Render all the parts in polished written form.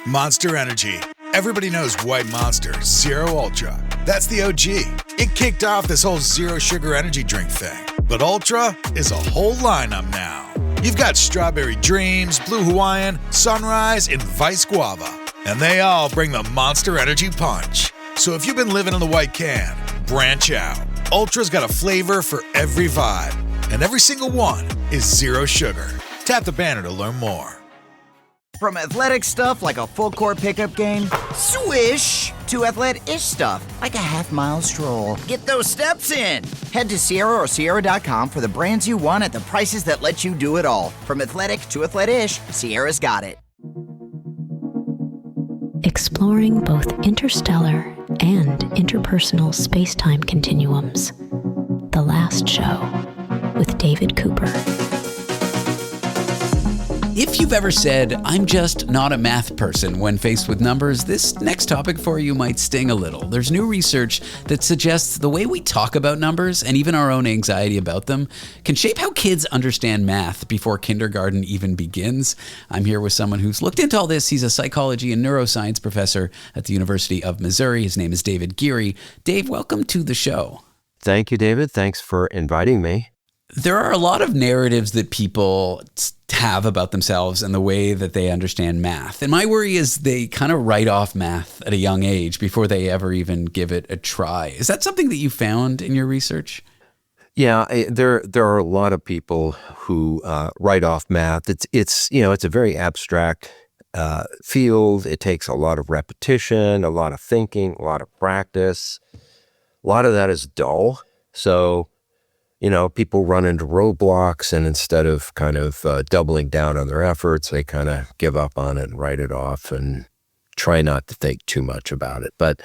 Monster Energy. Everybody knows White Monster Zero Ultra. That's the OG. It kicked off this whole zero sugar energy drink thing. But Ultra is a whole lineup now. You've got Strawberry Dreams, Blue Hawaiian, Sunrise, and Vice Guava. And they all bring the Monster Energy punch. So if you've been living in the white can, branch out. Ultra's got a flavor for every vibe. And every single one is zero sugar. Tap the banner to learn more. From athletic stuff like a full court pickup game, swish, to athletic-ish stuff like a half-mile stroll. Get those steps in. Head to Sierra or Sierra.com for the brands you want at the prices that let you do it all. From athletic to athletic-ish, Sierra's got it. Exploring both interstellar and interpersonal space-time continuums. The Last Show with David Cooper. If you've ever said, I'm just not a math person when faced with numbers, this next topic for you might sting a little. There's new research that suggests the way we talk about numbers and even our own anxiety about them can shape how kids understand math before kindergarten even begins. I'm here with someone who's looked into all this. He's a psychology and neuroscience professor at the University of Missouri. His name is David Geary. Dave, welcome to the show. Thank you, David. Thanks for inviting me. There are a lot of narratives that people have about themselves and the way that they understand math. And my worry is they kind of write off math at a young age before they ever even give it a try. Is that something that you found in your research? Yeah, there are a lot of people who write off math. It's a very abstract field. It takes a lot of repetition, a lot of thinking, a lot of practice. A lot of that is dull. So people run into roadblocks, and instead of kind of doubling down on their efforts, they kind of give up on it and write it off and try not to think too much about it. But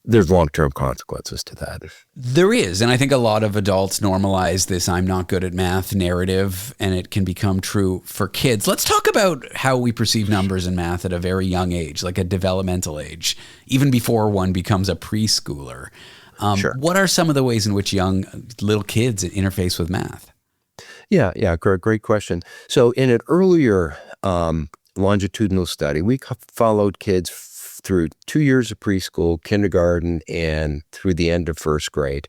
there's long-term consequences to that. There is, and I think a lot of adults normalize this I'm not good at math narrative, and it can become true for kids. Let's talk about how we perceive numbers in math at a very young age, like a developmental age, even before one becomes a preschooler. Sure. What are some of the ways in which young little kids interface with math? Yeah, great question. So in an earlier longitudinal study, we followed kids through 2 years of preschool, kindergarten, and through the end of first grade.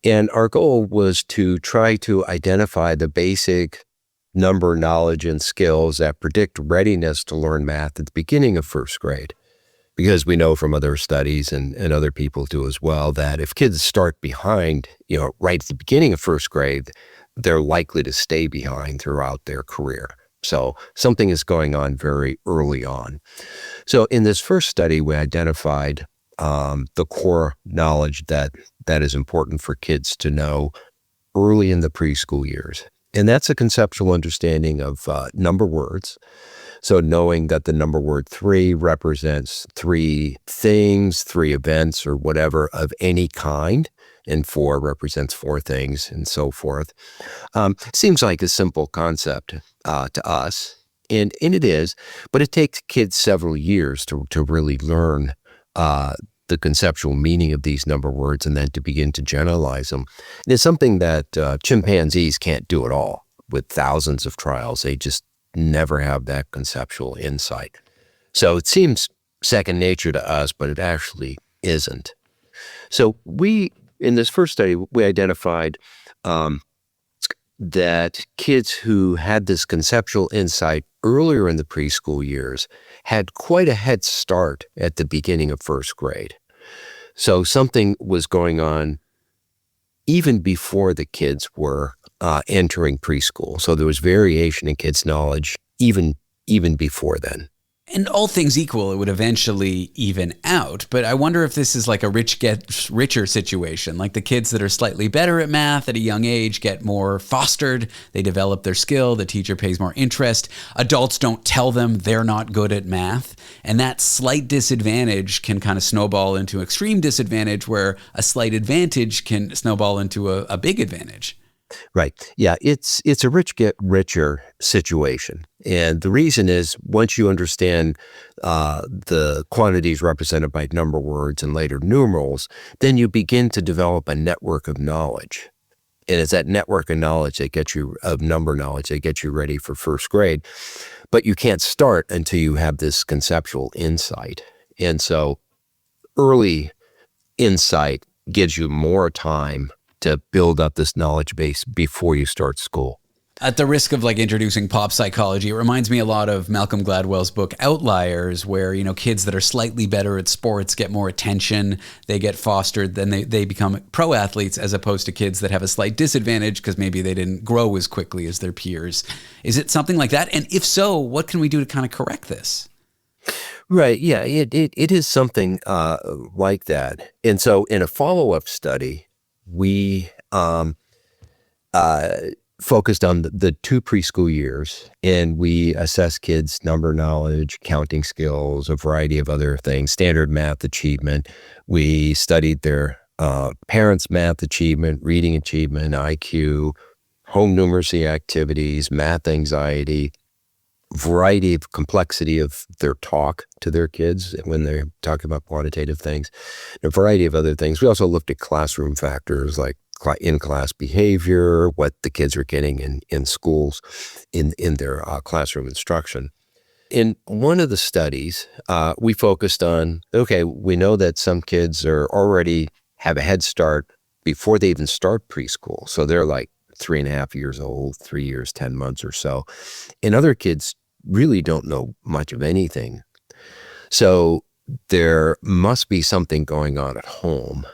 And our goal was to try to identify the basic number knowledge and skills that predict readiness to learn math at the beginning of first grade. Because we know from other studies and other people do as well that if kids start behind, right at the beginning of first grade, they're likely to stay behind throughout their career. So something is going on very early on. So in this first study, we identified the core knowledge that is important for kids to know early in the preschool years. And that's a conceptual understanding of number words. So knowing that the number word 3 represents 3 things, 3 events, or whatever of any kind, and 4 represents 4 things, and so forth. Seems like a simple concept to us, and it is, but it takes kids several years to really learn the conceptual meaning of these number words and then to begin to generalize them. And it's something that chimpanzees can't do at all. With thousands of trials, they just never have that conceptual insight. So it seems second nature to us, but it actually isn't. So in this first study, we identified that kids who had this conceptual insight earlier in the preschool years had quite a head start at the beginning of first grade. So something was going on even before the kids were entering preschool. So there was variation in kids' knowledge even before then. And all things equal, it would eventually even out. But I wonder if this is like a rich gets richer situation. Like the kids that are slightly better at math at a young age get more fostered. They develop their skill. The teacher pays more interest. Adults don't tell them they're not good at math. And that slight disadvantage can kind of snowball into extreme disadvantage where a slight advantage can snowball into a big advantage. Right. Yeah, it's a rich get richer situation. And the reason is once you understand the quantities represented by number words and later numerals, then you begin to develop a network of knowledge. And it's that network of knowledge that gets you, of number knowledge that gets you ready for first grade. But you can't start until you have this conceptual insight. And so early insight gives you more time to build up this knowledge base before you start school. At the risk of like introducing pop psychology, it reminds me a lot of Malcolm Gladwell's book Outliers, where, you know, kids that are slightly better at sports get more attention, they get fostered, then they become pro athletes, as opposed to kids that have a slight disadvantage because maybe they didn't grow as quickly as their peers. Is it something like that? And if so, what can we do to kind of correct this? Right. Yeah, it is something like that. And so in a follow-up study, we focused on the 2 preschool years, and we assessed kids' number knowledge, counting skills, a variety of other things, standard math achievement. We studied their parents' math achievement, reading achievement, IQ, home numeracy activities, math anxiety, variety of complexity of their talk to their kids when they're talking about quantitative things, a variety of other things. We also looked at classroom factors like in-class behavior, what the kids are getting in schools, in their classroom instruction. In one of the studies, we focused on, okay, we know that some kids are already have a head start before they even start preschool. So they're like 3.5 years old, 3 years, 10 months or so. And other kids really don't know much of anything. So there must be something going on at home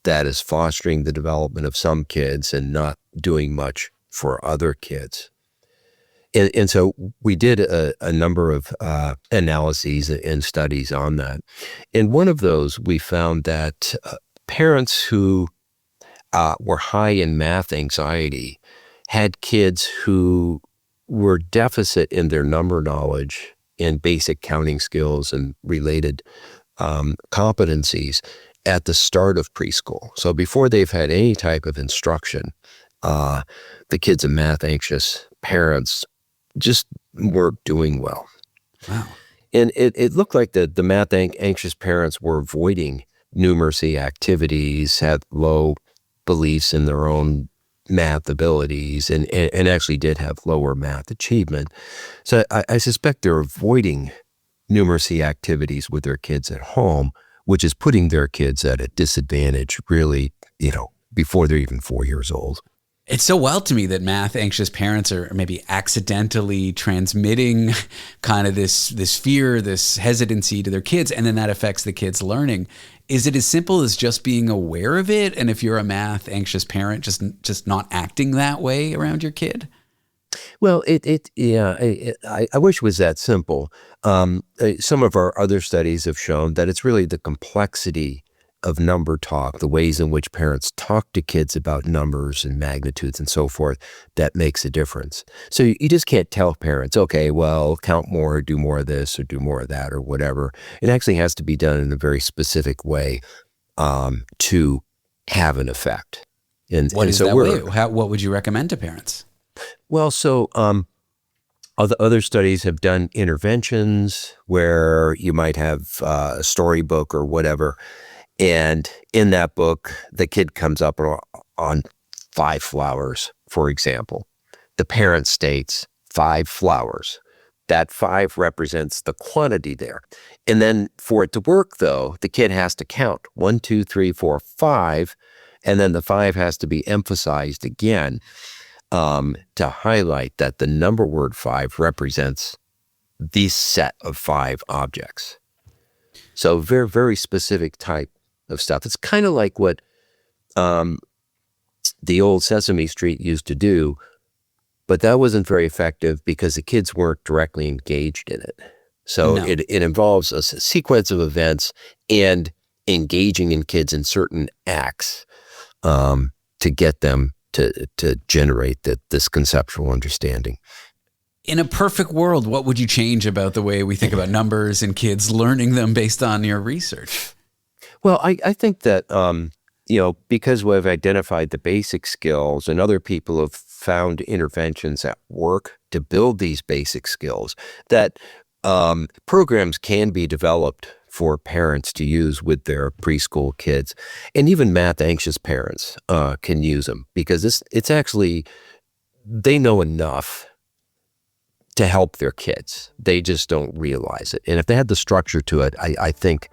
that is fostering the development of some kids and not doing much for other kids. And so we did a number of analyses and studies on that. In one of those, we found that parents who were high in math anxiety had kids who were deficit in their number knowledge and basic counting skills and related competencies at the start of preschool. So before they've had any type of instruction, the kids of math anxious parents just weren't doing well. Wow. And it looked like the math anxious parents were avoiding numeracy activities, had low beliefs in their own math abilities, and actually did have lower math achievement. So I suspect they're avoiding numeracy activities with their kids at home, which is putting their kids at a disadvantage really, before they're even 4 years old. It's so wild to me that math anxious parents are maybe accidentally transmitting kind of this fear, this hesitancy to their kids, and then that affects the kids' learning. Is it as simple as just being aware of it? And if you're a math anxious parent, just not acting that way around your kid? Well, I wish it was that simple. Some of our other studies have shown that it's really the complexity of number talk, the ways in which parents talk to kids about numbers and magnitudes and so forth, that makes a difference. So you just can't tell parents, okay, well, count more, do more of this or do more of that or whatever. It actually has to be done in a very specific way to have an effect. What is that way? What would you recommend to parents? Well, so other studies have done interventions where you might have a storybook or whatever, and in that book, the kid comes up on 5 flowers, for example. The parent states 5 flowers. That 5 represents the quantity there. And then for it to work, though, the kid has to count 1, 2, 3, 4, 5, and then the 5 has to be emphasized again to highlight that the number word 5 represents the set of 5 objects. So very, very specific type of stuff. It's kind of like what the old Sesame Street used to do, but that wasn't very effective because the kids weren't directly engaged in it. So no. It involves a sequence of events and engaging in kids in certain acts to get them to generate this conceptual understanding. In a perfect world, what would you change about the way we think about numbers and kids learning them based on your research? Well, I think that, because we've identified the basic skills and other people have found interventions that work to build these basic skills, that programs can be developed for parents to use with their preschool kids. And even math-anxious parents can use them because it's actually, they know enough to help their kids. They just don't realize it. And if they had the structure to it, I think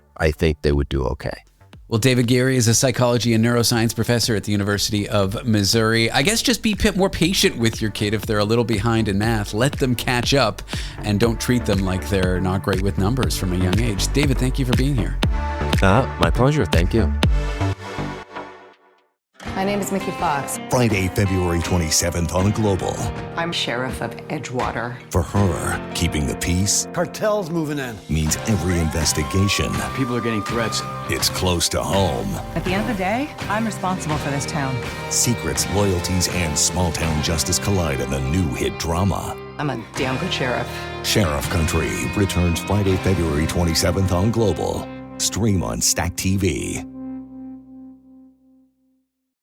they would do okay. Well, David Geary is a psychology and neuroscience professor at the University of Missouri. I guess just be more patient with your kid if they're a little behind in math. Let them catch up and don't treat them like they're not great with numbers from a young age. David, thank you for being here. My pleasure. Thank you. My name is Mickey Fox. Friday, February 27th on Global. I'm Sheriff of Edgewater. For her, keeping the peace Cartels moving in. means every investigation. People are getting threats. It's close to home. At the end of the day, I'm responsible for this town. Secrets, loyalties, and small-town justice collide in the new hit drama. I'm a damn good sheriff. Sheriff Country returns Friday, February 27th on Global. Stream on Stack TV.